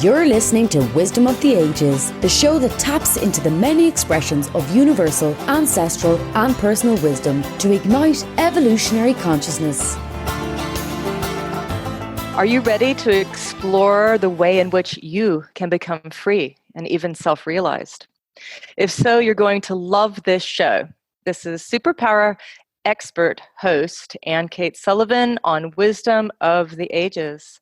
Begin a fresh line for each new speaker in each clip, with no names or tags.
You're listening to Wisdom of the Ages, the show that taps into the many expressions of universal, ancestral, and personal wisdom to ignite evolutionary consciousness.
Are you ready to explore the way in which you can become free and even self-realized? If so, you're going to love this show. This is Superpower expert host Ayn Cates Sullivan on Wisdom of the Ages.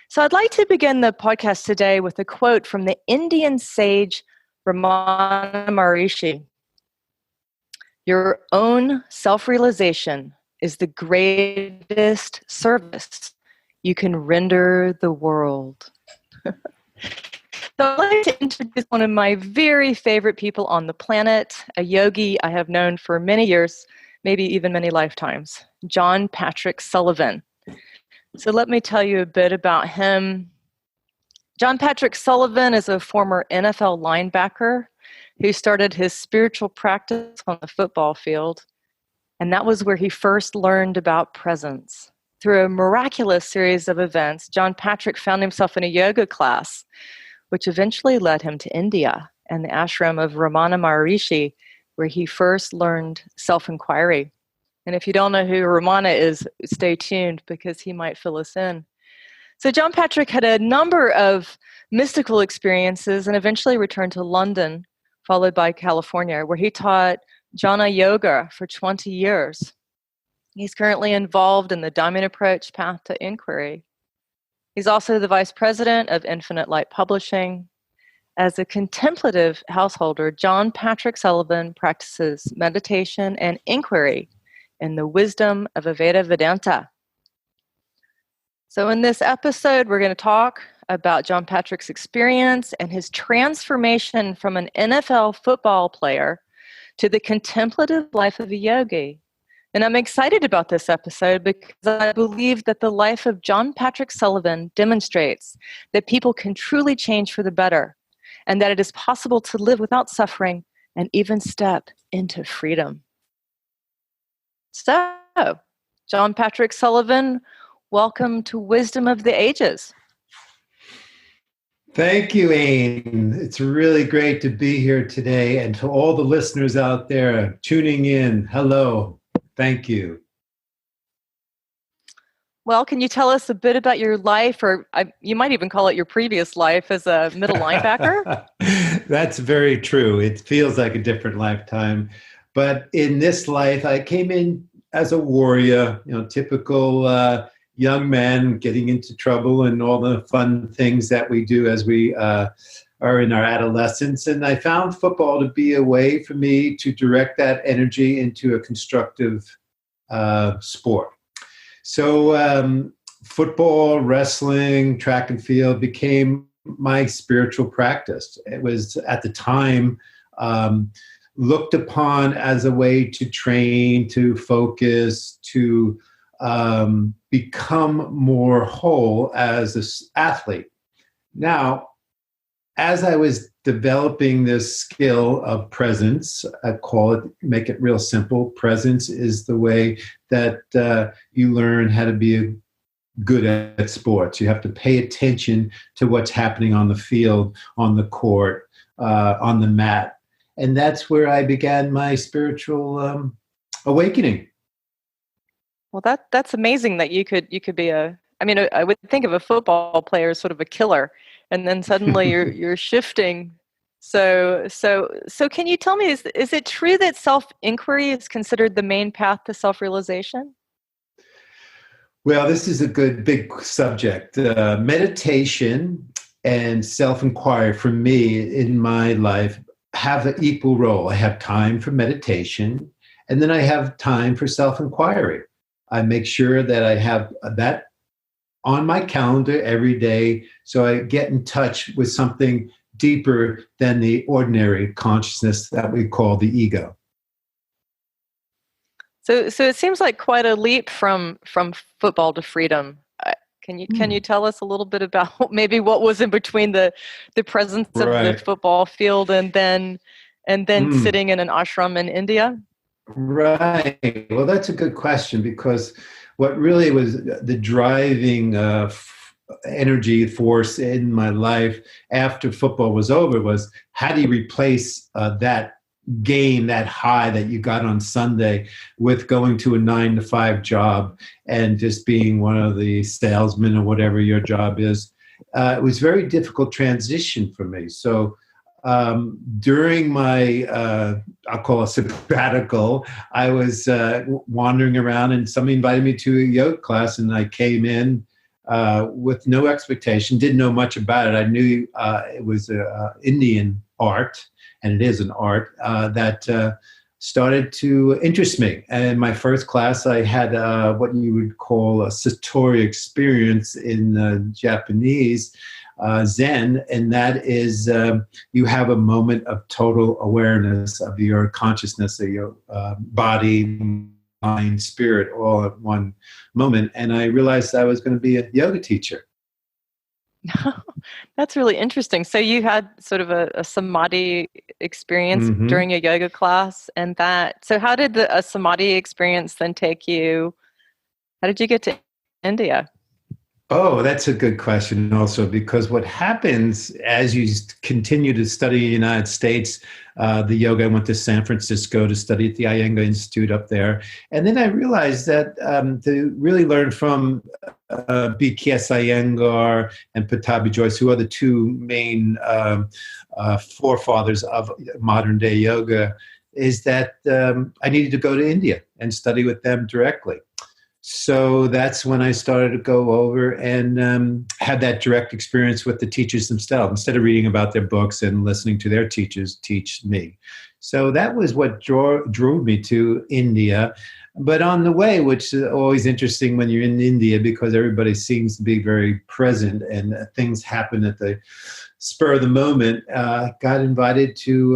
So I'd like to begin the podcast today with a quote from the Indian sage Ramana Maharishi. Your own self-realization is the greatest service you can render the world. So I'd like to introduce one of my very favorite people on the planet, a yogi I have known for many years, maybe even many lifetimes, John Patrick Sullivan. So let me tell you a bit about him. John Patrick Sullivan is a former NFL linebacker who started his spiritual practice on the football field, and that was where he first learned about presence. Through a miraculous series of events, John Patrick found himself in a yoga class, which eventually led him to India and the ashram of Ramana Maharishi, where he first learned self-inquiry. And if you don't know who Ramana is, stay tuned because he might fill us in. So John Patrick had a number of mystical experiences and eventually returned to London, followed by California, where he taught jnana yoga for 20 years. He's currently involved in the Diamond Approach Path to Inquiry. He's also the vice president of Infinite Light Publishing. As a contemplative householder, John Patrick Sullivan practices meditation and inquiry in the wisdom of Advaita Vedanta. So in this episode, we're going to talk about John Patrick's experience and his transformation from an NFL football player to the contemplative life of a yogi. And I'm excited about this episode because I believe that the life of John Patrick Sullivan demonstrates that people can truly change for the better and that it is possible to live without suffering and even step into freedom. So, John Patrick Sullivan, welcome to Wisdom of the Ages.
Thank you, Ayn. It's really great to be here today. And to all the listeners out there tuning in, hello. Thank you.
Well, can you tell us a bit about your life, or you might even call it your previous life as a middle linebacker?
That's very true. It feels like a different lifetime. But in this life, I came in as a warrior, typical young man getting into trouble and all the fun things that we do as we are in our adolescence. And I found football to be a way for me to direct that energy into a constructive sport. So football, wrestling, track and field became my spiritual practice. It was at the time looked upon as a way to train, to focus, to become more whole as an athlete. Now, as I was developing this skill of presence, I call it, make it real simple. Presence is the way that you learn how to be good at sports. You have to pay attention to what's happening on the field, on the court, on the mat. And that's where I began my spiritual awakening.
Well, that's amazing that you could be I would think of a football player as sort of a killer, and then suddenly you're shifting. So can you tell me, is it true that self-inquiry is considered the main path to self-realization?
Well, this is a good big subject. Meditation and self-inquiry for me in my life have an equal role. I have time for meditation, and then I have time for self-inquiry. I make sure that I have that on my calendar every day so I get in touch with something deeper than the ordinary consciousness that we call the ego.
So it seems like quite a leap from football to freedom. Can you tell us a little bit about maybe what was in between the presence of the football field and then sitting in an ashram in India?
Right. Well, that's a good question, because what really was the driving energy force in my life after football was over was, how do you replace that gain, that high that you got on Sunday, with going to a 9-to-5 job and just being one of the salesmen or whatever your job is. It was a very difficult transition for me. So during my, I'll call it sabbatical, I was wandering around, and somebody invited me to a yoga class, and I came in with no expectation, didn't know much about it. I knew it was Indian art, and it is an art that started to interest me. And in my first class, I had what you would call a Satori experience in Japanese Zen, and that is you have a moment of total awareness of your consciousness, of your body, mind, spirit, all at one moment. And I realized I was going to be a yoga teacher.
That's really interesting. So you had sort of a samadhi experience during a yoga class, and so how did a samadhi experience then take you? How did you get to India?
Oh, that's a good question also, because what happens as you continue to study in the United States, the yoga, I went to San Francisco to study at the Iyengar Institute up there. And then I realized that to really learn from B.K.S. Iyengar and Pattabhi Jois, who are the two main forefathers of modern day yoga, is that I needed to go to India and study with them directly. So that's when I started to go over and had that direct experience with the teachers themselves, instead of reading about their books and listening to their teachers teach me. So that was what drove me to India. But on the way, which is always interesting when you're in India, because everybody seems to be very present and things happen at the spur of the moment, got invited to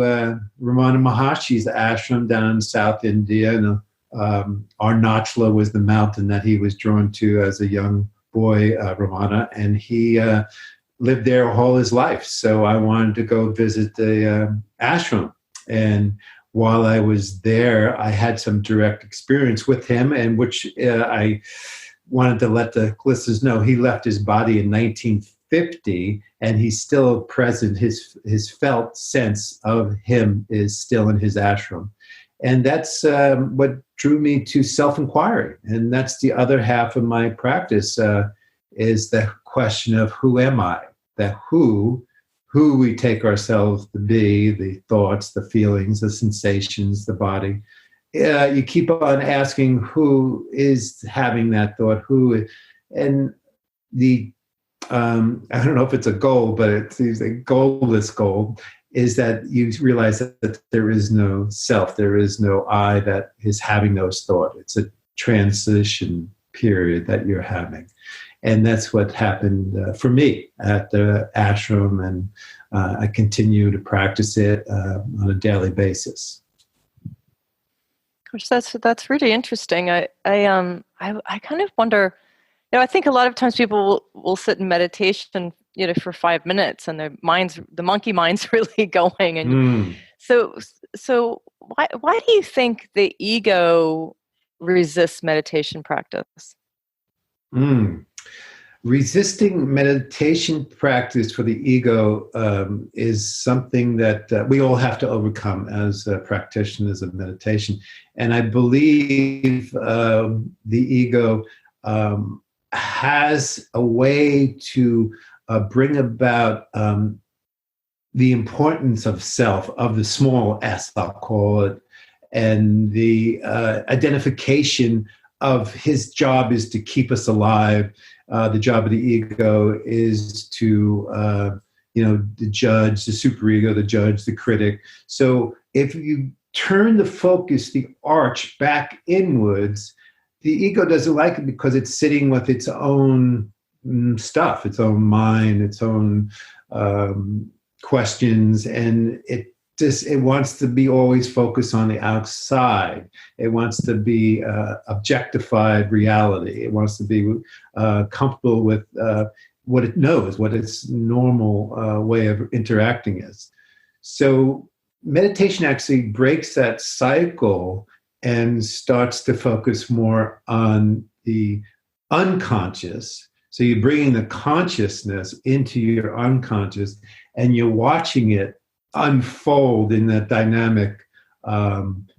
Ramana Maharshi's ashram down in South India. And Arunachala was the mountain that he was drawn to as a young boy, Ramana, and he lived there all his life. So I wanted to go visit the ashram. And while I was there, I had some direct experience with him, and which I wanted to let the listeners know. He left his body in 1950, and he's still present. His felt sense of him is still in his ashram. And that's what drew me to self-inquiry. And that's the other half of my practice, is the question of who am I? That who we take ourselves to be, the thoughts, the feelings, the sensations, the body. You keep on asking who is having that thought, and the, I don't know if it's a goal, but it's a goalless goal, is that you realize that there is no self, there is no I that is having those thoughts. It's a transition period that you're having. And that's what happened for me at the ashram, and I continue to practice it on a daily basis.
Gosh, that's really interesting. I kind of wonder, I think a lot of times people will sit in meditation, for 5 minutes, and the monkey mind's really going. And so why do you think the ego resists meditation practice?
Resisting meditation practice for the ego is something that we all have to overcome as practitioners of meditation. And I believe the ego has a way to bring about the importance of self, of the small s, I'll call it, and the identification of his job is to keep us alive. The job of the ego is to, the judge, the superego, the judge, the critic. So if you turn the focus, the arch back inwards, the ego doesn't like it because it's sitting with its own stuff, its own mind, its own questions, and it wants to be always focused on the outside. It wants to be objectified reality. It wants to be comfortable with what it knows, what its normal way of interacting is. So meditation actually breaks that cycle and starts to focus more on the unconscious. So you're bringing the consciousness into your unconscious, and you're watching it unfold in that dynamic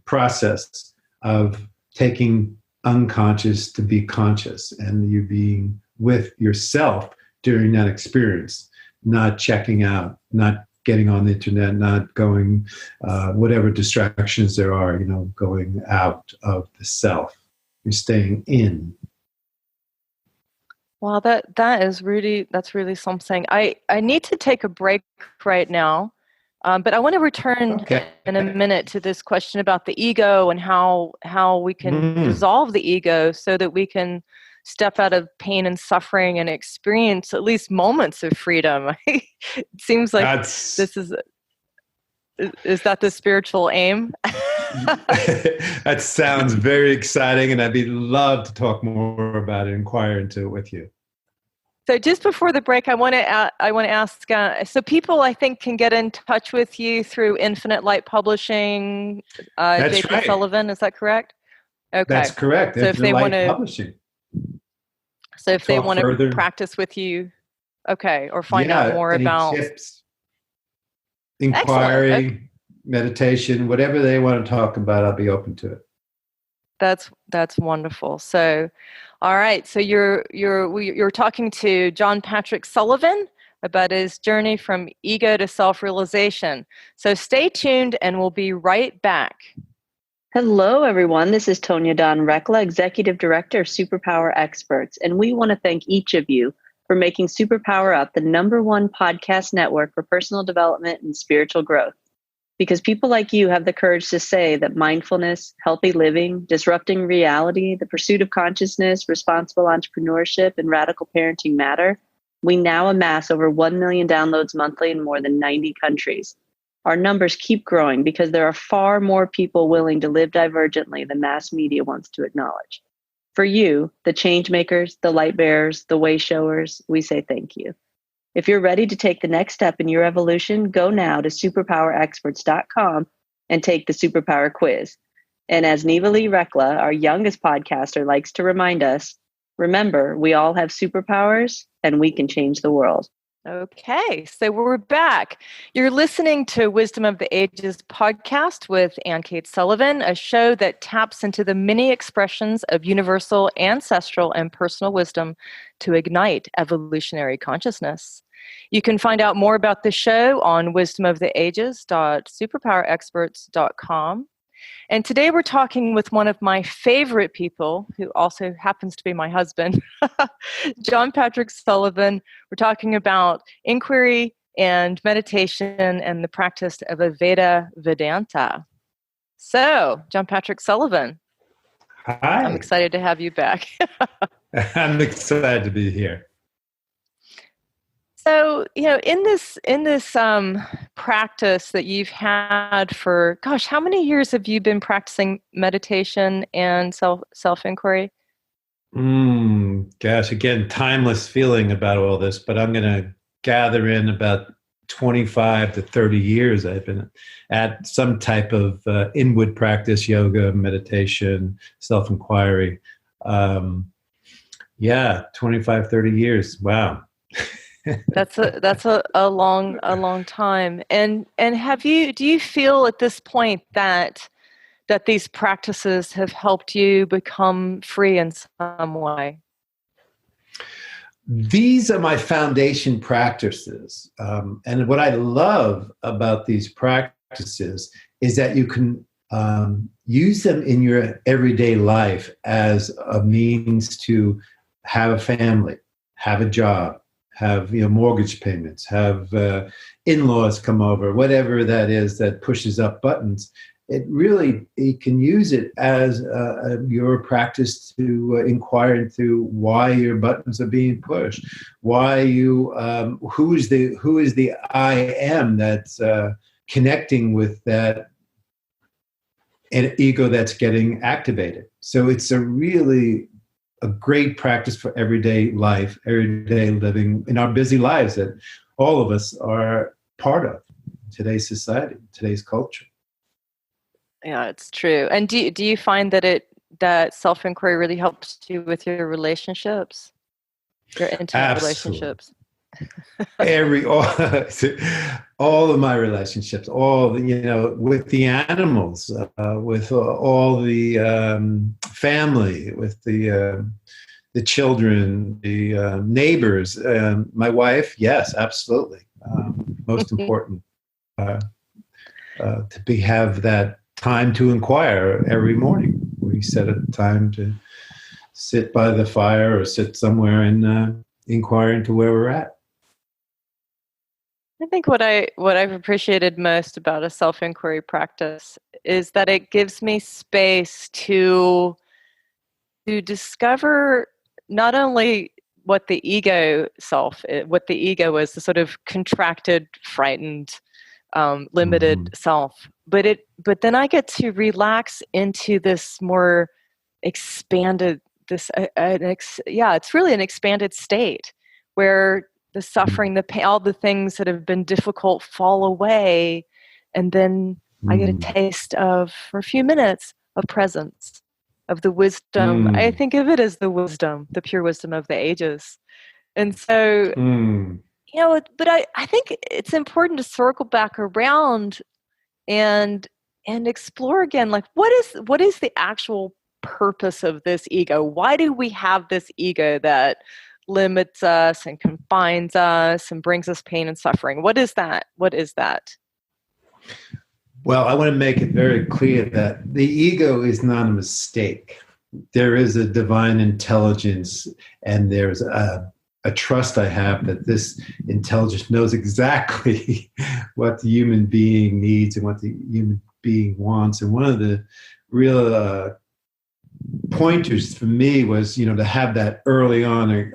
process of taking unconscious to be conscious, and you being with yourself during that experience, not checking out, not getting on the internet, not going, whatever distractions there are, going out of the self. You're staying in.
Wow, that's really something. I need to take a break right now, but I want to return in a minute to this question about the ego and how we can dissolve the ego so that we can step out of pain and suffering and experience at least moments of freedom. It seems like this is that the spiritual aim?
That sounds very exciting, and I'd be love to talk more about it, inquire into it with you.
So just before the break, I want to ask, so people, I think, can get in touch with you through Infinite Light Publishing, JP
right.
Sullivan, is that correct? Okay.
That's correct.
So if they want to
publishing.
So if they want to practice with you, okay, or find out more about
tips, inquiry, meditation, whatever they want to talk about, I'll be open to it.
That's wonderful. So, all right. So you're talking to John Patrick Sullivan about his journey from ego to self-realization. So stay tuned, and we'll be right back.
Hello, everyone. This is Tonya Don Rekla, Executive Director of Superpower Experts, and we want to thank each of you for making Superpower Up the #1 podcast network for personal development and spiritual growth. Because people like you have the courage to say that mindfulness, healthy living, disrupting reality, the pursuit of consciousness, responsible entrepreneurship, and radical parenting matter, we now amass over 1 million downloads monthly in more than 90 countries. Our numbers keep growing because there are far more people willing to live divergently than mass media wants to acknowledge. For you, the change makers, the light bearers, the way showers, we say thank you. If you're ready to take the next step in your evolution, go now to superpowerexperts.com and take the Superpower Quiz. And as Neva Lee Rekla, our youngest podcaster, likes to remind us, remember, we all have superpowers and we can change the world.
Okay, so we're back. You're listening to Wisdom of the Ages podcast with Ayn Cates Sullivan, a show that taps into the many expressions of universal, ancestral, and personal wisdom to ignite evolutionary consciousness. You can find out more about the show on wisdomoftheages.superpowerexperts.com. And today we're talking with one of my favorite people, who also happens to be my husband, John Patrick Sullivan. We're talking about inquiry and meditation and the practice of Advaita Vedanta. So, John Patrick Sullivan.
Hi.
I'm excited to have you back.
I'm excited to be here.
So, in this practice that you've had for, how many years have you been practicing meditation and self-inquiry?
Again, timeless feeling about all this, but I'm going to gather in about 25 to 30 years. I've been at some type of inward practice, yoga, meditation, self-inquiry. 25, 30 years. Wow.
That's a long time. And do you feel at this point that these practices have helped you become free in some way?
These are my foundation practices. And what I love about these practices is that you can use them in your everyday life as a means to have a family, have a job, have mortgage payments, have in-laws come over, whatever that is that pushes up buttons. You can use it as your practice to inquire into why your buttons are being pushed, why who is the I am that's connecting with that ego that's getting activated. So it's a great practice for everyday life, everyday living in our busy lives that all of us are part of today's society, today's culture.
Yeah, it's true. And do you find that self-inquiry really helps you with your relationships? Your intimate
Absolutely.
relationships.
All of my relationships, with the animals, with all the family, with the children, the neighbors, my wife. Yes, absolutely. Most important to have that time to inquire every morning. We set a time to sit by the fire or sit somewhere and inquire into where we're at.
I think what I've appreciated most about a self-inquiry practice is that it gives me space to discover not only what the ego is, the sort of contracted, frightened, limited self, but then I get to relax into this more expanded, it's really an expanded state where the suffering, the pain, all the things that have been difficult fall away, and then I get a taste of, for a few minutes, of presence, of the wisdom. I think of it as the wisdom, the pure wisdom of the ages. And so, but I think it's important to circle back around and explore again, like what is the actual purpose of this ego? Why do we have this ego that limits us and confines us and brings us pain and suffering? What is that? What is that?
Well, I want to make it very clear that the ego is not a mistake. There is a divine intelligence, and there's a trust I have that this intelligence knows exactly what the human being needs and what the human being wants. And one of the real pointers for me was, to have that early on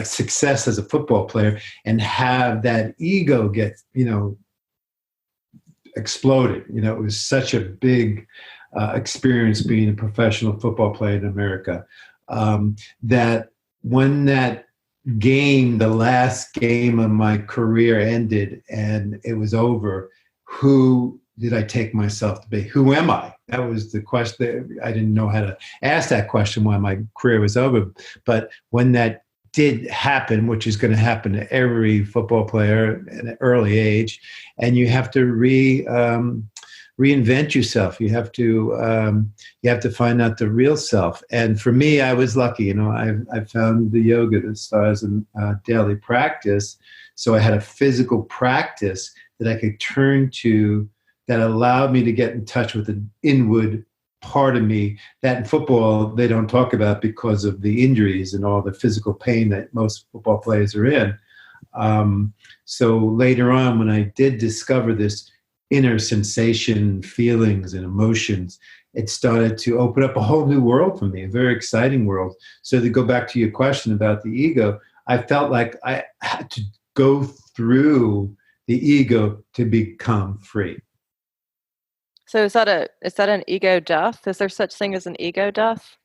success as a football player, and have that ego get, exploded. It was such a big experience being a professional football player in America, that when that game, the last game of my career, ended and it was over, who did I take myself to be? Who am I? That was the question. I didn't know how to ask that question when my career was over. But when that did happen, which is going to happen to every football player at an early age, and you have to reinvent yourself. You have to find out the real self. And for me, I was lucky. I found the yoga that starts in daily practice. So I had a physical practice that I could turn to, that allowed me to get in touch with the inward part of me that in football they don't talk about because of the injuries and all the physical pain that most football players are in. So later on, when I did discover this inner sensation, feelings, and emotions, it started to open up a whole new world for me, a very exciting world. So to go back to your question about the ego, I felt like I had to go through the ego to become free.
So is that an ego death? Is there such thing as an ego death?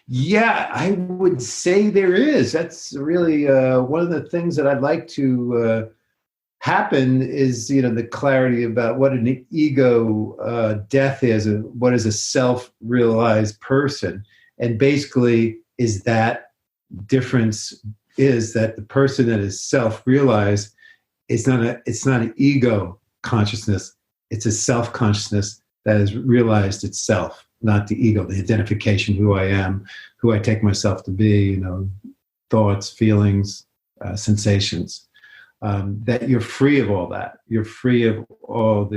Yeah, I would say there is. That's really one of the things that I'd like to happen is, the clarity about what an ego death is, and what is a self-realized person. And basically is that difference is that the person that is self-realized it's not an ego consciousness. It's a self-consciousness that has realized itself, not the ego, the identification, who I am, who I take myself to be, thoughts, feelings, sensations. That you're free of all that. You're free of all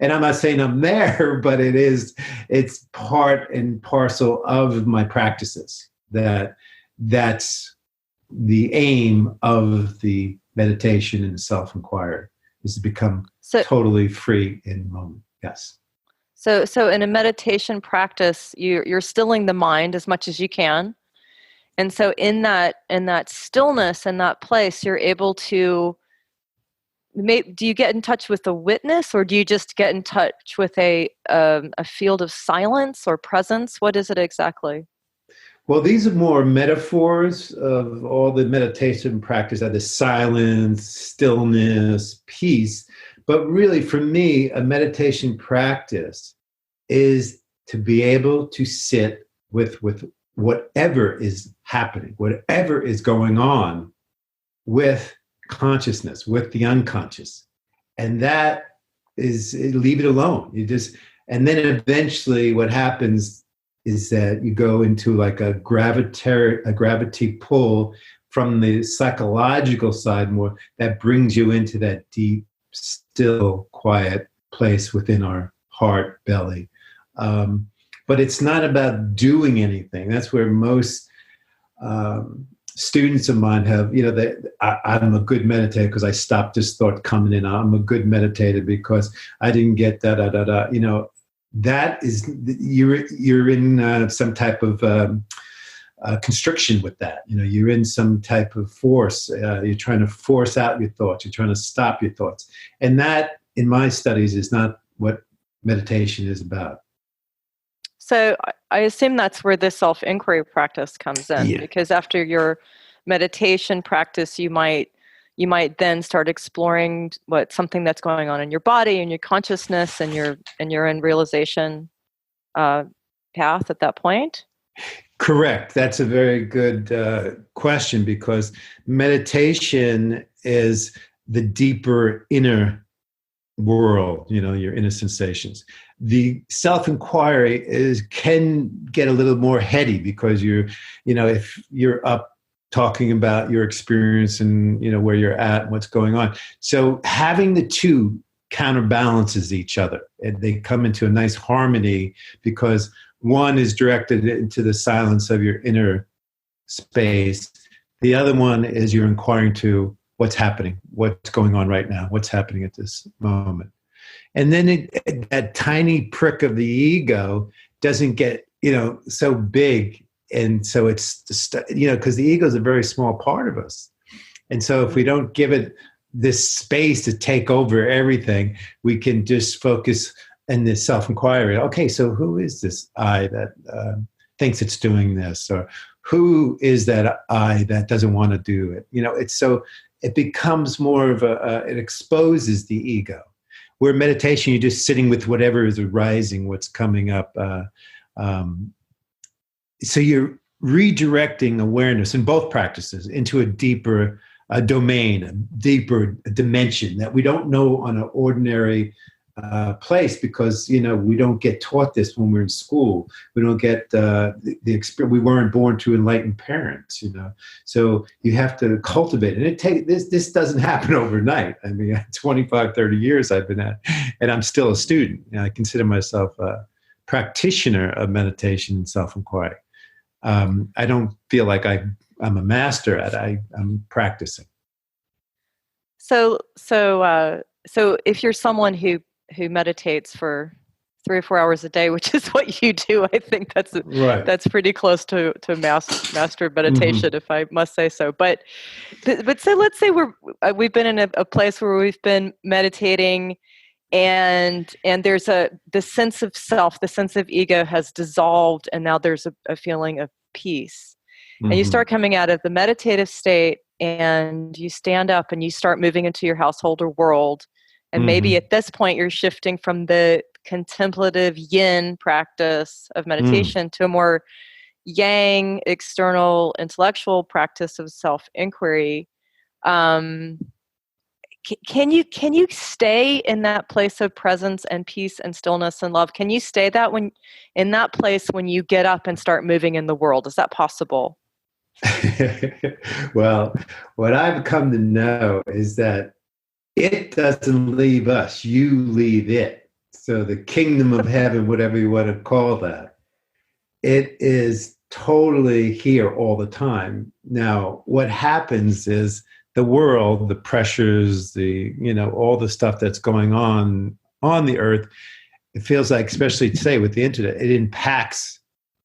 and I'm not saying I'm there, but it's part and parcel of my practices. That's the aim of the meditation and self-inquiry, is to become totally free in the moment. Yes.
So in a meditation practice, you're stilling the mind as much as you can. And so in that stillness, in that place, you're able to, do you get in touch with the witness, or do you just get in touch with a field of silence or presence? What is it exactly?
Well, these are more metaphors of all the meditation practice, the silence, stillness, peace. But really, for me, a meditation practice is to be able to sit with whatever is happening, whatever is going on with consciousness, with the unconscious. And that is, leave it alone. And then eventually what happens is that you go into like a gravity pull from the psychological side more, that brings you into that deep, still, quiet place within our heart, belly. But it's not about doing anything. That's where most students of mine have, I'm a good meditator because I stopped this thought coming in. I'm a good meditator because I didn't get that is, you're in some type of constriction with that. You're in some type of force. You're trying to force out your thoughts. You're trying to stop your thoughts. And that, in my studies, is not what meditation is about.
So I assume that's where the self-inquiry practice comes in, because after your meditation practice, you might then start exploring something that's going on in your body and your consciousness, and you're in realization path at that point. Correct.
That's a very good question, because meditation is the deeper inner world, your inner sensations. The self-inquiry can get a little more heady, because if you're up talking about your experience and where you're at and what's going on. So having the two counterbalances each other, and they come into a nice harmony, because one is directed into the silence of your inner space. The other one is you're inquiring to what's happening, what's going on right now, what's happening at this moment. And then that tiny prick of the ego doesn't get, so big. And so it's, because the ego is a very small part of us. And so if we don't give it this space to take over everything, we can just focus in this self-inquiry. Okay, so who is this I that thinks it's doing this? Or who is that I that doesn't want to do it? It becomes more of it exposes the ego. Where meditation, you're just sitting with whatever is arising, what's coming up. So you're redirecting awareness in both practices into a deeper domain, a deeper dimension that we don't know on an ordinary place, because we don't get taught this when we're in school. We don't get the experience. We weren't born to enlightened parents, So you have to cultivate it. And this doesn't happen overnight. I mean, 25, 30 years I've been at, and I'm still a student. I consider myself a practitioner of meditation and self-inquiry. I don't feel like I'm a master at it. I'm practicing.
So if you're someone who meditates for 3 or 4 hours a day, which is what you do, I think that's pretty close to master meditation, if I must say so. But so let's say we've been in a place where we've been meditating, and there's the sense of self, the sense of ego has dissolved, and now there's a feeling of peace. And you start coming out of the meditative state, and you stand up and you start moving into your household or world. And maybe at this point, you're shifting from the contemplative yin practice of meditation to a more yang, external, intellectual practice of self-inquiry. Can you stay in that place of presence and peace and stillness and love? Can you stay in that place when you get up and start moving in the world? Is that possible?
Well, what I've come to know is that it doesn't leave us, you leave it. So the kingdom of heaven, whatever you want to call that, it is totally here all the time. Now, what happens is the world, the pressures, all the stuff that's going on the earth, it feels like, especially today with the internet, it impacts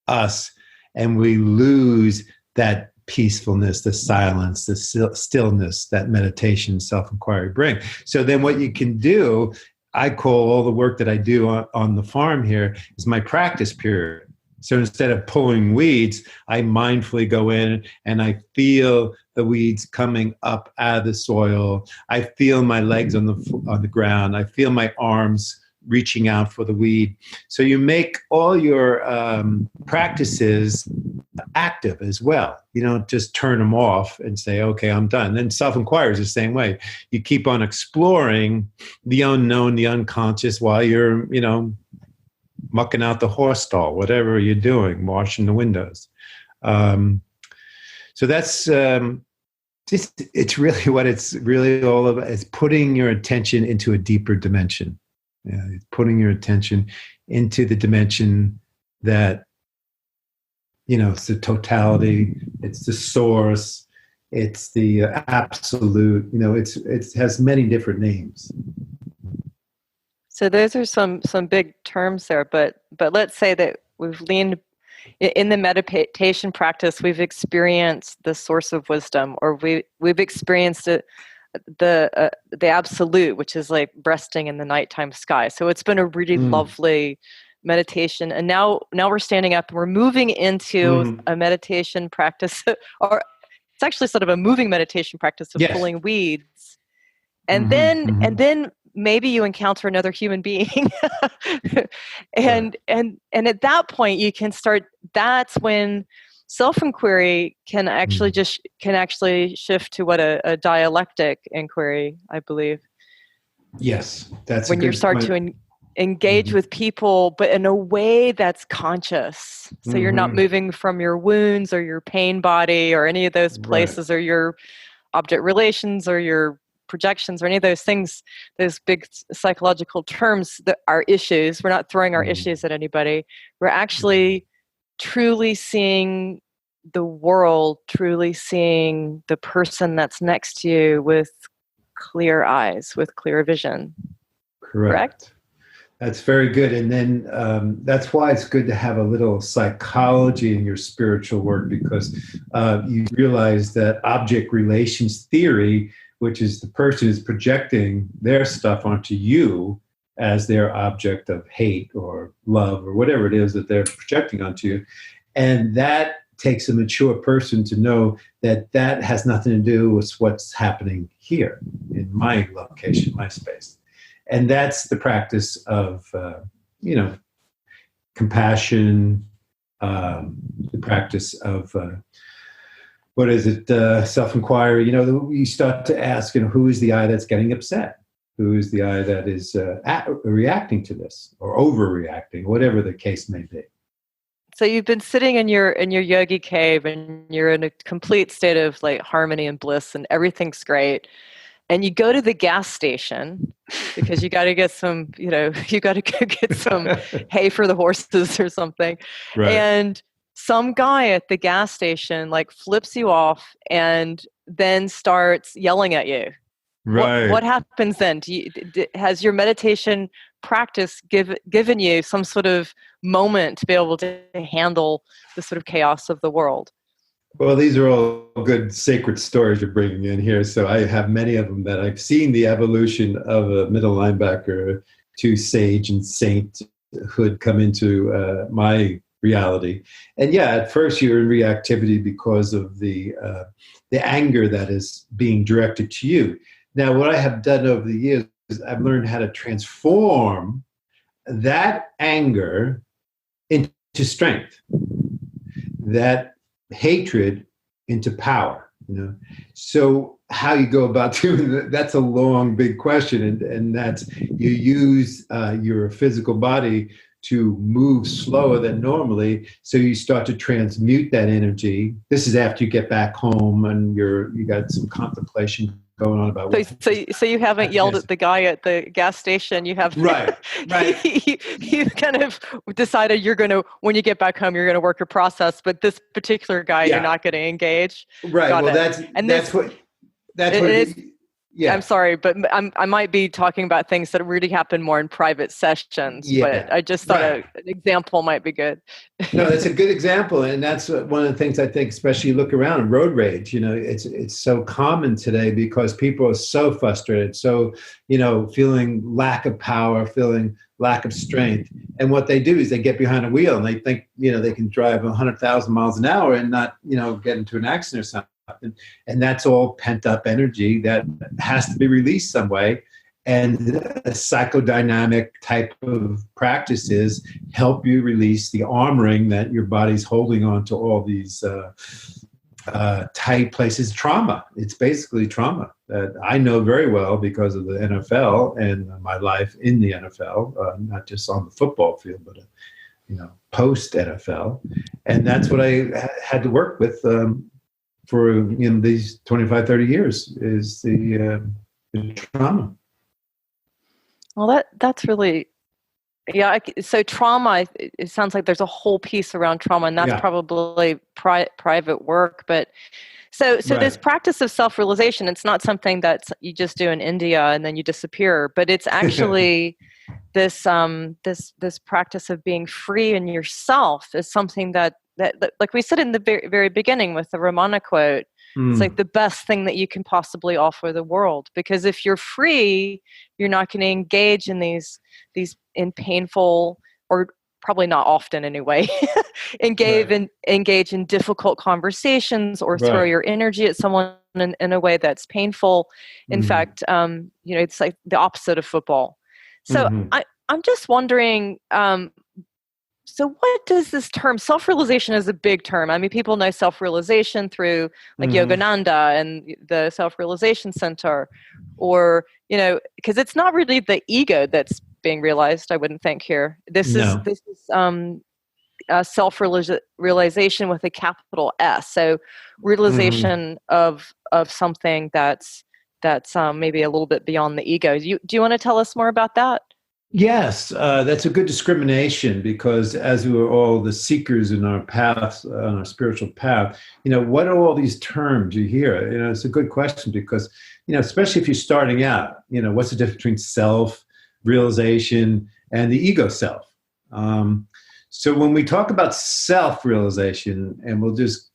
us, and we lose that peacefulness, the silence, the stillness that meditation, self-inquiry bring. So then what you can do, I call all the work that I do on the farm here is my practice period. So instead of pulling weeds, I mindfully go in and I feel the weeds coming up out of the soil. I feel my legs on the ground. I feel my arms reaching out for the weed. So you make all your practices active as well. You don't just turn them off and say, okay, I'm done. Then self-inquiry is the same way. You keep on exploring the unknown, the unconscious, while you're, mucking out the horse stall, whatever you're doing, washing the windows. So that's it's really what it's really all about, is putting your attention into a deeper dimension. Yeah, it's putting your attention into the dimension that, it's the totality, it's the source, it's the absolute, it has many different names.
So those are some big terms there, but let's say that we've leaned in the meditation practice, we've experienced the source of wisdom, or we've experienced it, the absolute, which is like resting in the nighttime sky. So it's been a really lovely meditation, and now we're standing up and we're moving into a meditation practice, or it's actually sort of a moving meditation practice of pulling weeds, and then maybe you encounter another human being, and at that point you can start. That's when self-inquiry can actually shift to what a dialectic inquiry, I believe.
Yes, that's
when you start to engage with people, but in a way that's conscious. So you're not moving from your wounds or your pain body or any of those places, or your object relations or your projections or any of those things, those big psychological terms that are issues. We're not throwing our issues at anybody. We're actually truly seeing the world, truly seeing the person that's next to you with clear eyes, with clear vision. Correct?
That's very good. And then that's why it's good to have a little psychology in your spiritual work, because you realize that object relations theory, which is the person is projecting their stuff onto you as their object of hate or love or whatever it is that they're projecting onto you. And that takes a mature person to know that that has nothing to do with what's happening here in my location, my space. And that's the practice of, compassion, the practice of, self-inquiry. You start to ask, who is the I that's getting upset? Who is the I that is reacting to this or overreacting, whatever the case may be?
So you've been sitting in your yogi cave, and you're in a complete state of like harmony and bliss, and everything's great. And you go to the gas station because you got to get some, you got to go get some hay for the horses or something. Right. And some guy at the gas station like flips you off and then starts yelling at you. Right. What happens then? Has your meditation practice given you some sort of moment to be able to handle the sort of chaos of the world?
Well, these are all good sacred stories you're bringing in here. So I have many of them that I've seen the evolution of a middle linebacker to sage and sainthood come into my reality. And yeah, at first you're in reactivity because of the anger that is being directed to you. Now, what I have done over the years is I've learned how to transform that anger into strength, that hatred into power. So how you go about doing that, that's a long, big question. And that's, you use your physical body to move slower than normally. So you start to transmute that energy. This is after you get back home and you got some contemplation going on about.
So you haven't yelled at the guy at the gas station. You have
right.
You kind of decided when you get back home, you're going to work your process. But this particular guy, you're not going to engage.
Right.
Got
well,
it.
that's what it is. Yeah.
I'm sorry, but I might be talking about things that really happen more in private sessions. Yeah. But I just thought an example might be good.
No, that's a good example, and that's one of the things I think. Especially you look around, road rage. It's so common today because people are so frustrated, so feeling lack of power, feeling lack of strength, and what they do is they get behind a wheel and they think they can drive 100,000 miles an hour and not get into an accident or something. And that's all pent up energy that has to be released some way. And psychodynamic type of practices help you release the armoring that your body's holding on to all these tight places. Trauma. It's basically trauma that I know very well because of the NFL and my life in the NFL, not just on the football field, but post NFL. And that's what I had to work with for these 25, 30 years is the trauma.
Well, that's really, yeah. So trauma, it sounds like there's a whole piece around trauma, and that's probably private work. But so
Right.
This practice of self-realization, it's not something that you just do in India and then you disappear, but it's actually this practice of being free in yourself is something that like we said in the very, very beginning with the Ramana quote. It's like the best thing that you can possibly offer the world, because if you're free, you're not going to engage in these in painful, or probably not often anyway, engage in difficult conversations or throw your energy at someone in a way that's painful. In fact, it's like the opposite of football. So I'm just wondering, so what does this term, self-realization is a big term. I mean, people know self-realization through like Yogananda and the Self-Realization Center, or, because it's not really the ego that's being realized, I wouldn't think here. This is self-realization with a capital S. So realization of something that's maybe a little bit beyond the ego. Do you want to tell us more about that?
Yes, that's a good discrimination, because as we are all the seekers in our path, on our spiritual path, what are all these terms you hear? It's a good question, because, especially if you're starting out, what's the difference between self-realization and the ego self? So when we talk about self-realization, and we'll just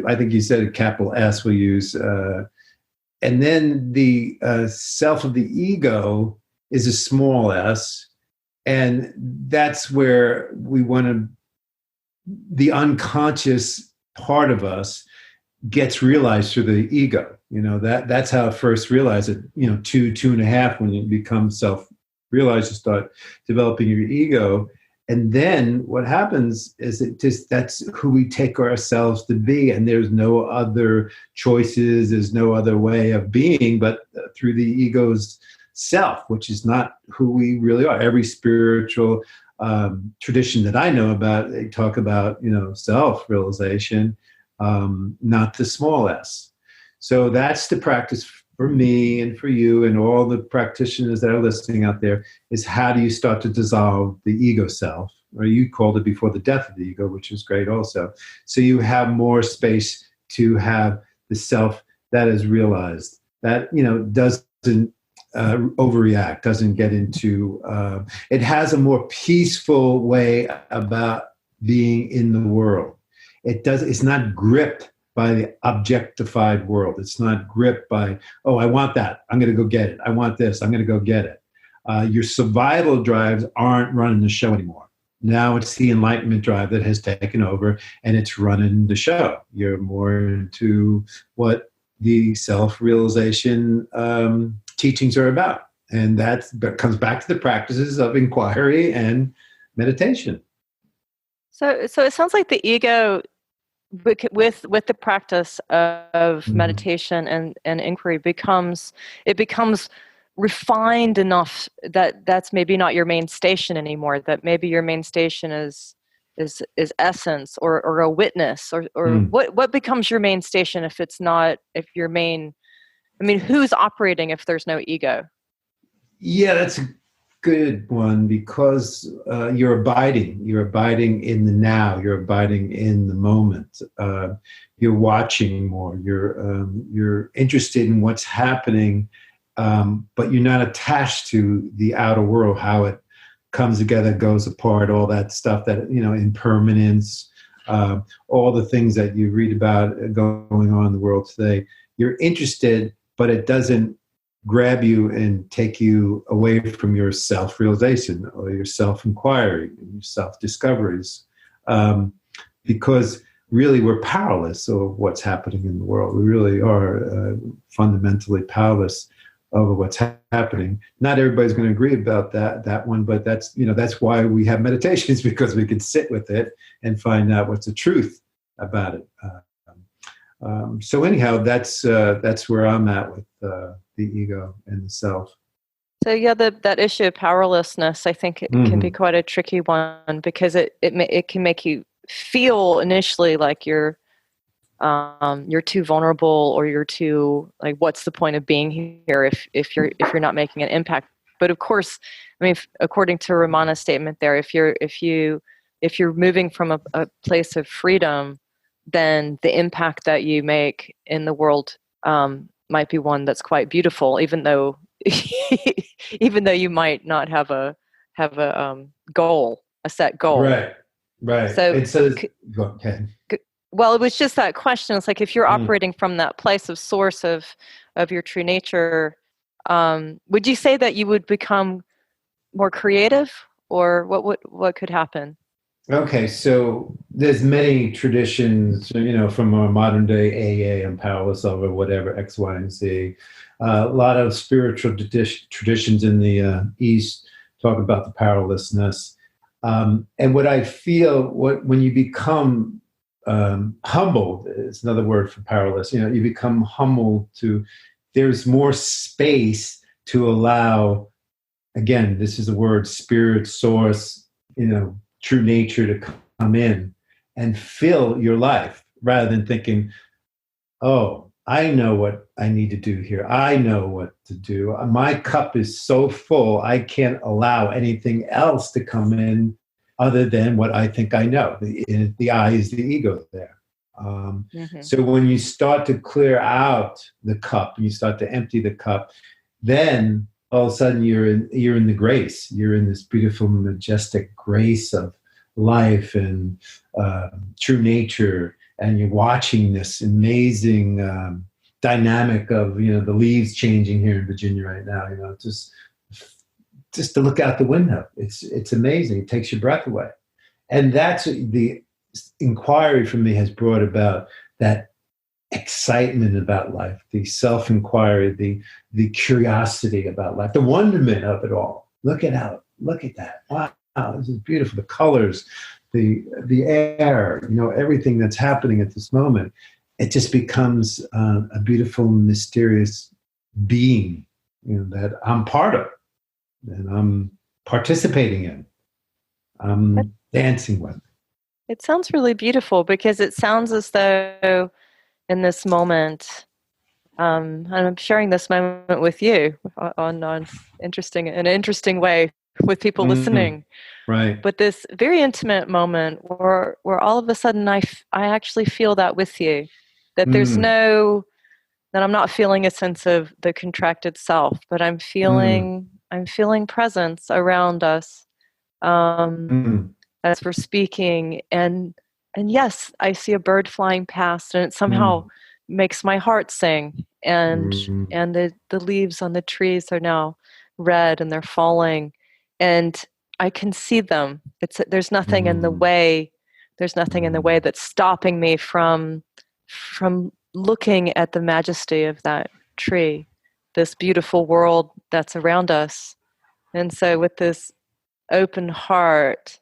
I think you said a capital S we'll use, and then the self of the ego is a small s, and that's where we want to, the unconscious part of us gets realized through the ego. That's how I first realized it, 2.5, when you become self-realized, you start developing your ego. And then what happens is that's who we take ourselves to be. And there's no other choices. There's no other way of being, but through the ego's self, which is not who we really are. Every spiritual tradition that I know about, they talk about, self-realization, not the small s. So that's the practice for me and for you and all the practitioners that are listening out there, is how do you start to dissolve the ego self? Or you called it before the death of the ego, which is great also. So you have more space to have the self that is realized, that, doesn't overreact, doesn't get into, it has a more peaceful way about being in the world. It's not gripped by the objectified world. It's not gripped by, oh, I want that, I'm going to go get it. I want this, I'm going to go get it. Your survival drives aren't running the show anymore. Now it's the enlightenment drive that has taken over, and it's running the show. You're more into what the self-realization teachings are about. And that comes back to the practices of inquiry and meditation.
So it sounds like the ego, with the practice of meditation and inquiry, becomes refined enough that that's maybe not your main station anymore. That maybe your main station is essence or a witness, or what becomes your main station if your main. I mean, who's operating if there's no ego? Yeah,
that's a good one, because you're abiding in the now, you're abiding in the moment, you're watching more, you're interested in what's happening, but you're not attached to the outer world, how it comes together, goes apart, all that stuff, that impermanence, all the things that you read about going on in the world today. You're interested, but it doesn't grab you and take you away from your self-realization or your self-inquiry and your self-discoveries, because really we're powerless over what's happening in the world. We really are fundamentally powerless over what's happening. Not everybody's going to agree about that one, but that's why we have meditations, because we can sit with it and find out what's the truth about it. So anyhow, that's where I'm at with the ego and the self.
So yeah, that issue of powerlessness, I think it can be quite a tricky one, because it can make you feel initially like you're too vulnerable, or you're too, like, what's the point of being here if you're not making an impact? But of course, I mean, according to Ramana's statement there, if you're moving from a place of freedom, then the impact that you make in the world might be one that's quite beautiful, even though you might not have a goal, a set goal.
Right.
So
go ahead.
Well, it was just that question. It's like, if you're operating from that place of source of your true nature, would you say that you would become more creative, or what could happen?
Okay, so there's many traditions, from our modern day AA and powerless over whatever, X, Y, and Z. A lot of spiritual traditions in the East talk about the powerlessness. And what I feel, when you become humbled, is another word for powerless. You become humble there's more space to allow, again, this is the word, spirit, source, true nature, to come in and fill your life, rather than thinking, oh, I know what I need to do here. I know what to do. My cup is so full, I can't allow anything else to come in other than what I think I know. The I is the ego there. So when you start to clear out the cup, you start to empty the cup, then all of a sudden you're in the grace. You're in this beautiful, majestic grace of life and true nature, and you're watching this amazing dynamic of the leaves changing here in Virginia right now. Just to look out the window, it's amazing. It takes your breath away, and that's the inquiry for me has brought about that excitement about life, the self-inquiry, the curiosity about life, the wonderment of it all. Look at that! Wow, this is beautiful. The colors, the air, everything that's happening at this moment. It just becomes a beautiful, mysterious being, that I'm part of, and I'm participating in. I'm dancing with.
It sounds really beautiful, because it sounds as though in this moment, and I'm sharing this moment with you on an interesting way with people listening.
Right.
But this very intimate moment where all of a sudden I actually feel that with you, that there's that I'm not feeling a sense of the contracted self, but I'm feeling presence around us as we're speaking, and yes, I see a bird flying past, and it somehow makes my heart sing, and the leaves on the trees are now red, and they're falling, and I can see them. There's nothing in the way. There's nothing in the way that's stopping me from looking at the majesty of that tree, this beautiful world that's around us. And so with this open heart,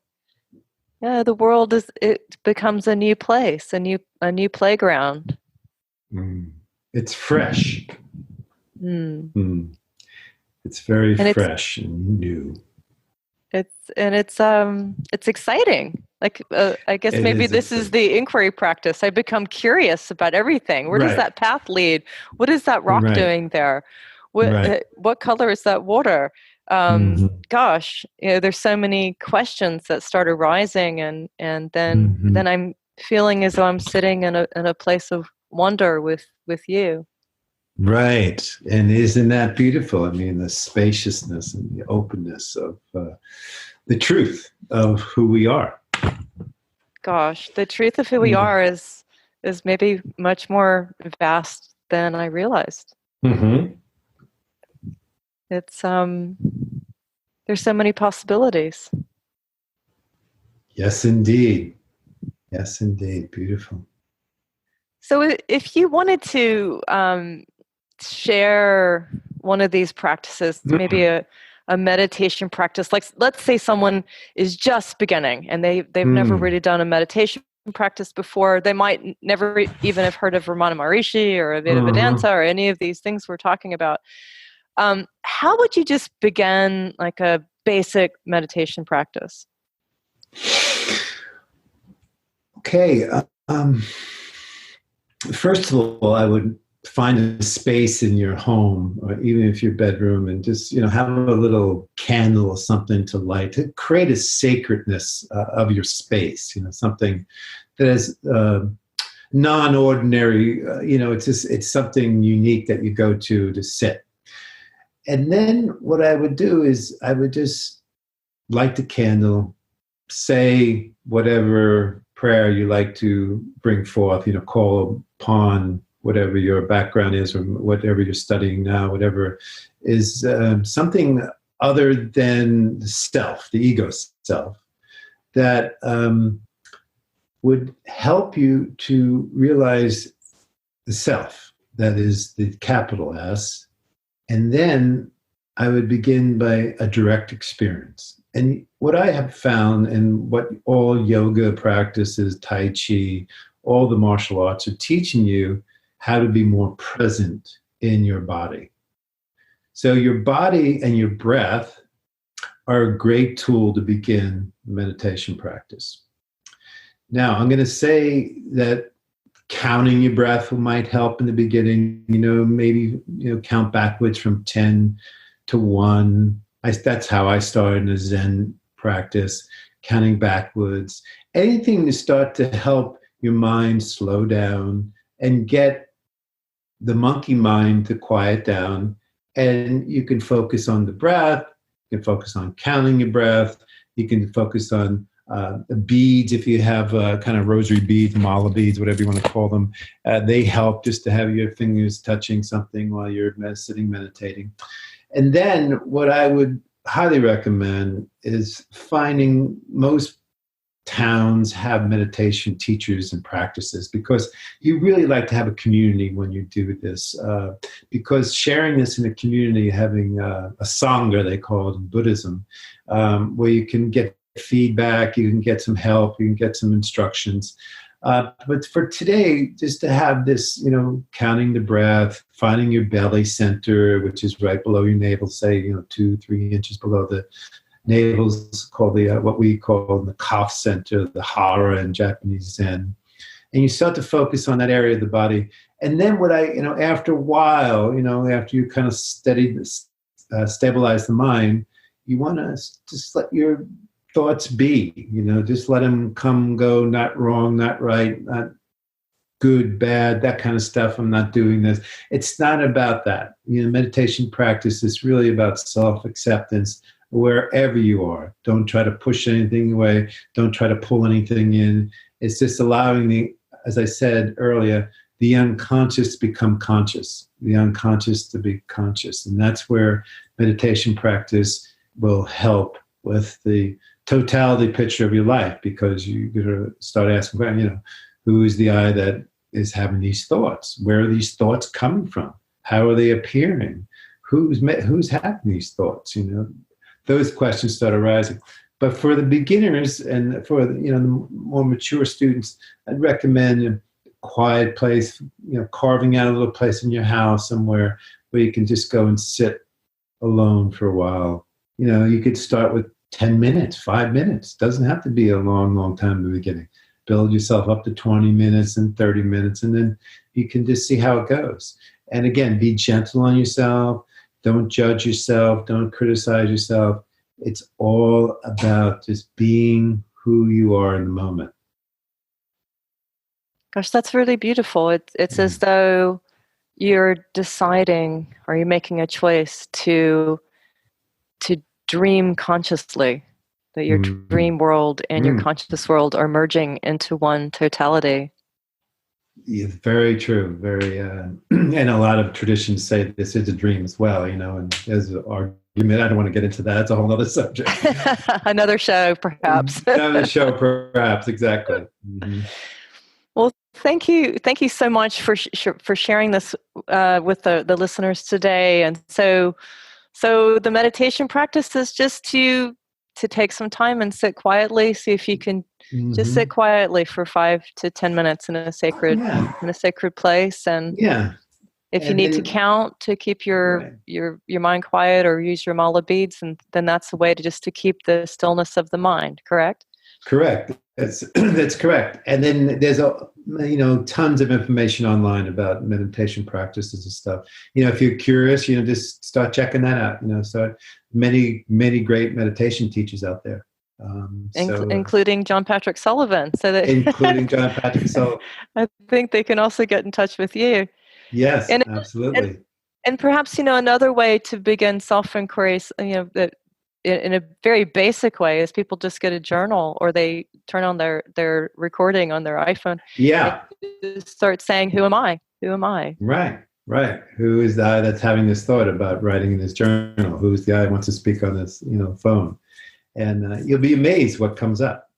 the world it becomes a new place, a new playground.
It's fresh. It's very fresh and new. It's
exciting. Like I guess maybe this is the inquiry practice. I become curious about everything. Where does that path lead? What is that rock doing there? What color is that water? Gosh, there's so many questions that start arising, and then I'm feeling as though I'm sitting in a place of wonder with you.
Right. And isn't that beautiful? I mean, the spaciousness and the openness of the truth of who we are.
Gosh, the truth of who we are is maybe much more vast than I realized. It's there's so many possibilities.
Yes, indeed. Yes, indeed. Beautiful.
So if you wanted to share one of these practices, maybe a meditation practice. Like, let's say someone is just beginning and they've never really done a meditation practice before. They might never even have heard of Ramana Maharishi or Vedanta or any of these things we're talking about. How would you just begin like a basic meditation practice?
Okay. First of all, I would find a space in your home, or even if your bedroom, and just, have a little candle or something to light, to create a sacredness of your space, something that is non-ordinary, it's something unique that you go to sit. And then what I would do is I would just light the candle, say whatever prayer you like to bring forth, call upon whatever your background is or whatever you're studying now, whatever is something other than the self, the ego self, that would help you to realize the self, that is the capital S. And then I would begin by a direct experience. And what I have found, and what all yoga practices, Tai Chi, all the martial arts are teaching you, how to be more present in your body. So your body and your breath are a great tool to begin meditation practice. Now, I'm going to say that counting your breath might help in the beginning. Maybe count backwards from 10 to 1. That's how I started in a Zen practice, counting backwards. Anything to start to help your mind slow down and get the monkey mind to quiet down. And you can focus on the breath. You can focus on counting your breath. You can focus on beads, if you have kind of rosary beads, mala beads, whatever you want to call them. They help just to have your fingers touching something while you're sitting meditating. And then what I would highly recommend is finding, most towns have meditation teachers and practices, because you really like to have a community when you do this, because sharing this in a community, having a sangha, they call it in Buddhism, where you can get feedback, you can get some help, you can get some instructions. But for today, just to have this, counting the breath, finding your belly center, which is right below your navel, say, 2-3 inches below the navel, is called what we call the kaf center, the hara in Japanese Zen. And you start to focus on that area of the body. And then after a while, after you kind of stabilize the mind, you want to just let your thoughts be, just let them come, go, not wrong, not right, not good, bad, that kind of stuff. I'm not doing this. It's not about that. Meditation practice is really about self-acceptance wherever you are. Don't try to push anything away. Don't try to pull anything in. It's just allowing as I said earlier, the unconscious to become conscious, the unconscious to be conscious. And that's where meditation practice will help with the totality picture of your life, because you're going to start asking, who is the I that is having these thoughts? Where are these thoughts coming from? How are they appearing? Who's having these thoughts? Those questions start arising. But for the beginners and for the more mature students, I'd recommend a quiet place, carving out a little place in your house somewhere where you can just go and sit alone for a while. You could start with 10 minutes, 5 minutes. Doesn't have to be a long, long time in the beginning. Build yourself up to 20 minutes and 30 minutes, and then you can just see how it goes. And again, be gentle on yourself. Don't judge yourself. Don't criticize yourself. It's all about just being who you are in the moment.
Gosh, that's really beautiful. It's as though you're deciding, or you're making a choice to dream consciously, that your dream world and your conscious world are merging into one totality.
Yeah, very true. Very, and a lot of traditions say this is a dream as well, and there's an argument. I don't want to get into that. It's a whole other subject.
Another show, perhaps.
Another show, perhaps. Exactly.
Well, thank you so much for sharing this with the listeners today. And so the meditation practice is just to take some time and sit quietly. See if you can just sit quietly for 5 to 10 minutes in a sacred place. And if you need to count to keep your mind quiet, or use your mala beads, and then that's a way to keep the stillness of the mind. Correct?
Correct. That's correct. And then there's tons of information online about meditation practices and stuff. If you're curious, just start checking that out. So many great meditation teachers out there,
including John Patrick Sullivan. So that
including John Patrick Sullivan.
I think they can also get in touch with you.
Yes, absolutely.
And perhaps another way to begin self-inquiry, that in a very basic way, is people just get a journal, or they turn on their recording on their iPhone.
Yeah.
And start saying, "Who am I? Who am I?"
Right. Who is the I that's having this thought about writing in this journal? Who's the I that wants to speak on this, phone? And you'll be amazed what comes up.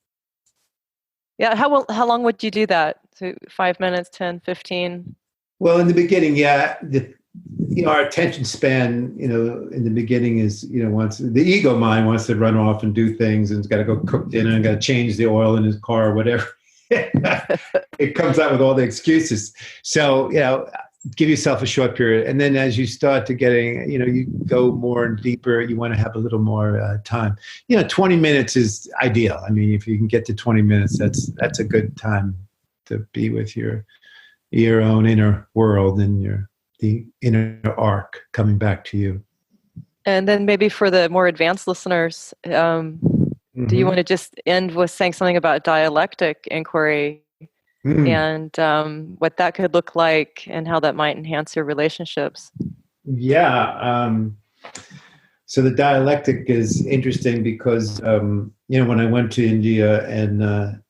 Yeah. How long would you do that? So 5 minutes, 10, 15?
Well, in the beginning, our attention span, in the beginning is, once the ego mind wants to run off and do things, and it's got to go cook dinner and got to change the oil in his car or whatever. It comes out with all the excuses. So, give yourself a short period. And then as you start to getting, you go more and deeper, you want to have a little more time. 20 minutes is ideal. I mean, if you can get to 20 minutes, that's a good time to be with your own inner world and the inner arc coming back to you.
And then maybe for the more advanced listeners, do you want to just end with saying something about dialectic inquiry and what that could look like, and how that might enhance your relationships?
Yeah. So the dialectic is interesting because, when I went to India and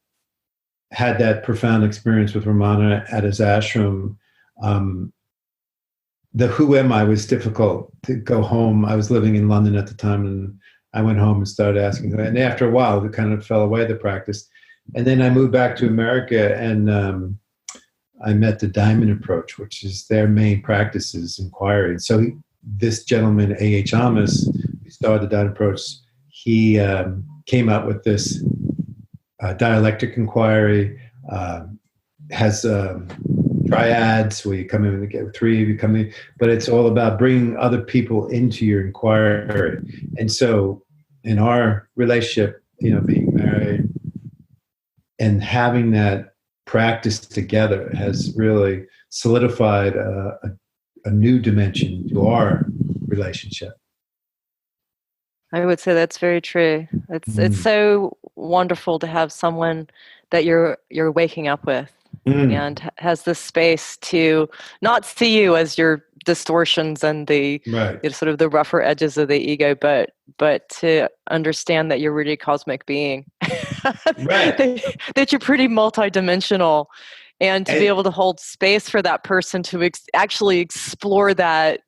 had that profound experience with Ramana at his ashram, the who am I was difficult to go home. I was living in London at the time, and I went home and started asking. And after a while, it kind of fell away, the practice. And then I moved back to America, and I met the Diamond Approach, which is their main practice is inquiry. So this gentleman, A.H. Amos, who started the Diamond Approach, he came up with this dialectic inquiry, has triads where you come in and get 3 of you come in, but it's all about bringing other people into your inquiry. And so in our relationship, being married and having that practice together has really solidified a new dimension to our relationship.
I would say that's very true. It's so wonderful to have someone that you're waking up with and has the space to not see you as your distortions and the sort of the rougher edges of the ego, but to understand that you're really a cosmic being, that you're pretty multidimensional, and to be able to hold space for that person to actually explore that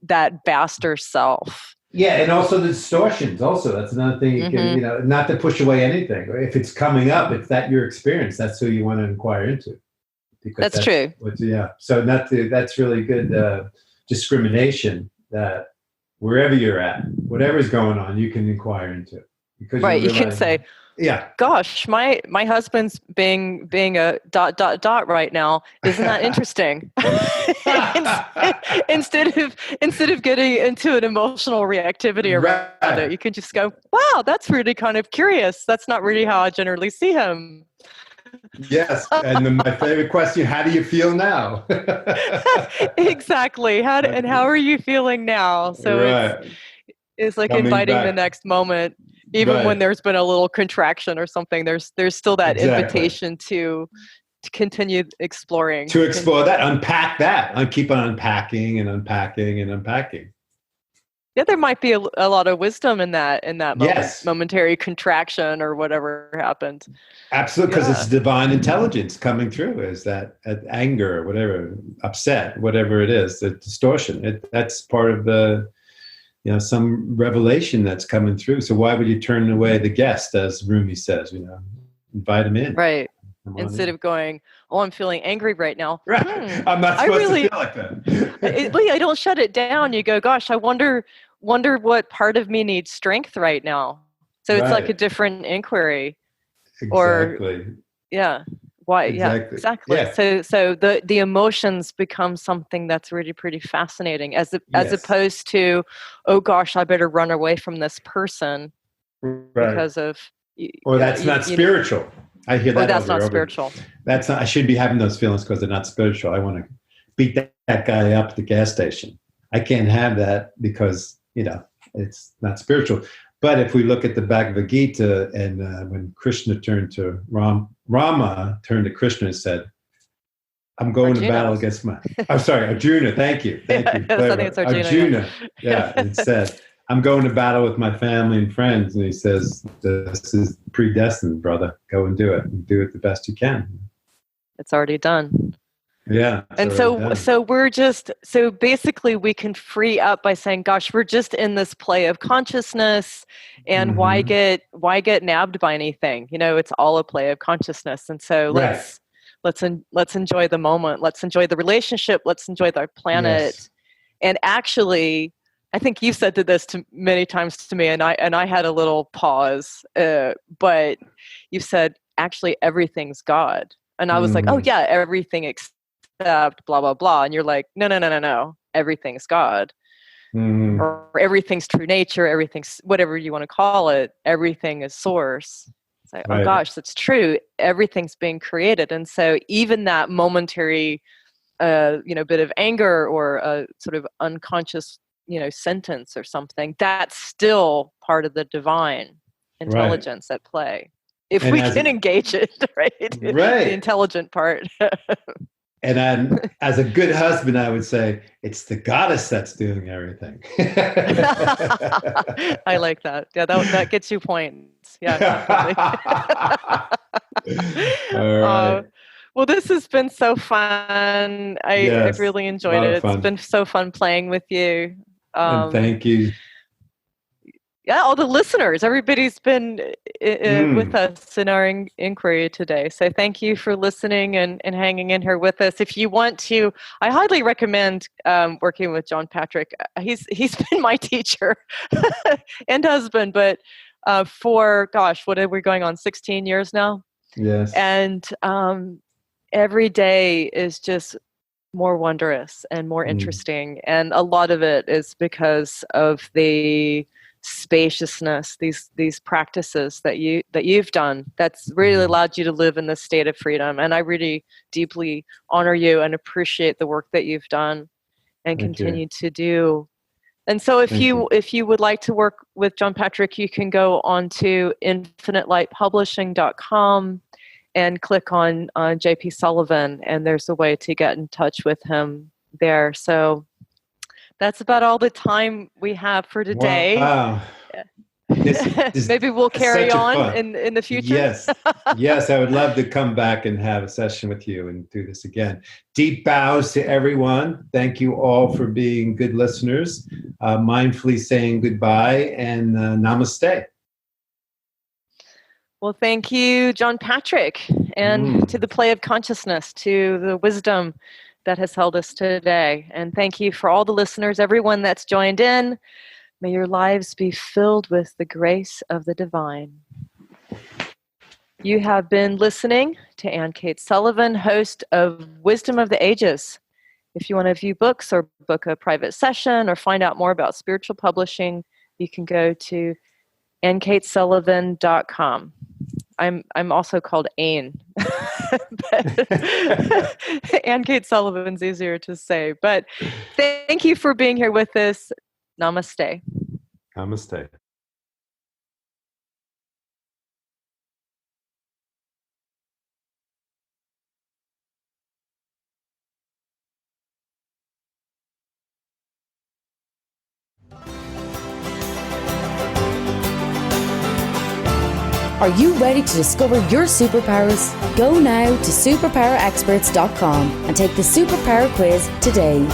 vaster self.
Yeah, and also the distortions. Also, that's another thing you can, not to push away anything. If it's coming up, if that's your experience, that's who you want to inquire into. Because
that's true.
So that's really good discrimination, that wherever you're at, whatever's going on, you can inquire into. Because
you can say, gosh, my husband's being a ... right now. Isn't that interesting? instead of getting into an emotional reactivity around it, you can just go, wow, that's really kind of curious. That's not really how I generally see him.
Yes, and then my favorite question: how do you feel now?
Exactly. How are you feeling now? So it's like coming inviting back. The next moment, even when there's been a little contraction or something. There's still that invitation to continue exploring. To explore
that, unpack that, and keep on unpacking and unpacking and unpacking.
Yeah, there might be a lot of wisdom in that momentary contraction or whatever happened.
Absolutely, because it's divine intelligence coming through. Is that anger, or whatever, upset, whatever it is, the distortion. That's part of the, some revelation that's coming through. So why would you turn away the guest, as Rumi says? Invite him in.
Right. instead of going, oh, I'm feeling angry right now.
Right. I'm not supposed to feel like that.
But I don't shut it down. You go, gosh, I wonder what part of me needs strength right now. So it's like a different inquiry.
Exactly.
Why?
Exactly.
Yeah, exactly.
Yeah.
So the emotions become something that's really pretty fascinating, as opposed to, oh gosh, I better run away from this person because of.
Or that's not spiritual. I hear that.
Or that's not spiritual.
That's not. I should be having those feelings because they're not spiritual. I want to beat that guy up at the gas station. I can't have that because it's not spiritual. But if we look at the Bhagavad Gita, and when Krishna turned to Rama turned to Krishna and said, "I'm going to battle against my." I'm sorry, Arjuna. Thank you.
I think it's Arjuna.
And said, "I'm going to battle with my family and friends," and he says, "This is predestined, brother. Go and do it, and do it the best you can."
It's already done.
Yeah.
And so basically we can free up by saying, gosh, we're just in this play of consciousness, and why get nabbed by anything? It's all a play of consciousness. And so let's enjoy the moment. Let's enjoy the relationship. Let's enjoy the planet. Yes. And actually, I think you've said this many times to me, and I had a little pause, but you said, actually, everything's God. And I was like, oh yeah, everything except blah, blah, blah. And you're like, no. Everything's God. Or everything's true nature. Everything's whatever you want to call it. Everything is source. It's like, oh gosh, that's true. Everything's being created. And so even that momentary, bit of anger or a sort of unconscious, sentence or something, that's still part of the divine intelligence at play. If we can engage it, right? The intelligent part.
And as a good husband, I would say it's the goddess that's doing everything.
I like that. Yeah, that gets you points. Yeah, definitely.
All right.
Well, this has been so fun. I've really enjoyed it. It's been so fun playing with you.
And thank you.
Yeah, all the listeners, everybody's been with us in our inquiry today. So thank you for listening and hanging in here with us. If you want to, I highly recommend working with John Patrick. He's been my teacher and husband, but what are we going on, 16 years now?
Yes.
And every day is just more wondrous and more interesting. And a lot of it is because of the spaciousness, these practices that you've done, that's really allowed you to live in this state of freedom. And I really deeply honor you and appreciate the work that you've done and continue to do. And so if you would like to work with John Patrick, you can go on to infinitelightpublishing.com and click on JP Sullivan, and there's a way to get in touch with him there. So that's about all the time we have for today.
Wow. This
Maybe we'll carry on in the future.
Yes, I would love to come back and have a session with you and do this again. Deep bows to everyone. Thank you all for being good listeners, mindfully saying goodbye, and namaste.
Well, thank you, John Patrick, and to the play of consciousness, to the wisdom that has held us today. And thank you for all the listeners, everyone that's joined in. May your lives be filled with the grace of the divine. You have been listening to Ayn Cates Sullivan, host of Wisdom of the Ages. If you want to view books or book a private session or find out more about spiritual publishing, you can go to AynCatesSullivan.com. I'm also called Ayn. Ayn Cates Sullivan's easier to say. But thank you for being here with us. Namaste.
Namaste.
Are you ready to discover your superpowers? Go now to superpowerexperts.com and take the superpower quiz today.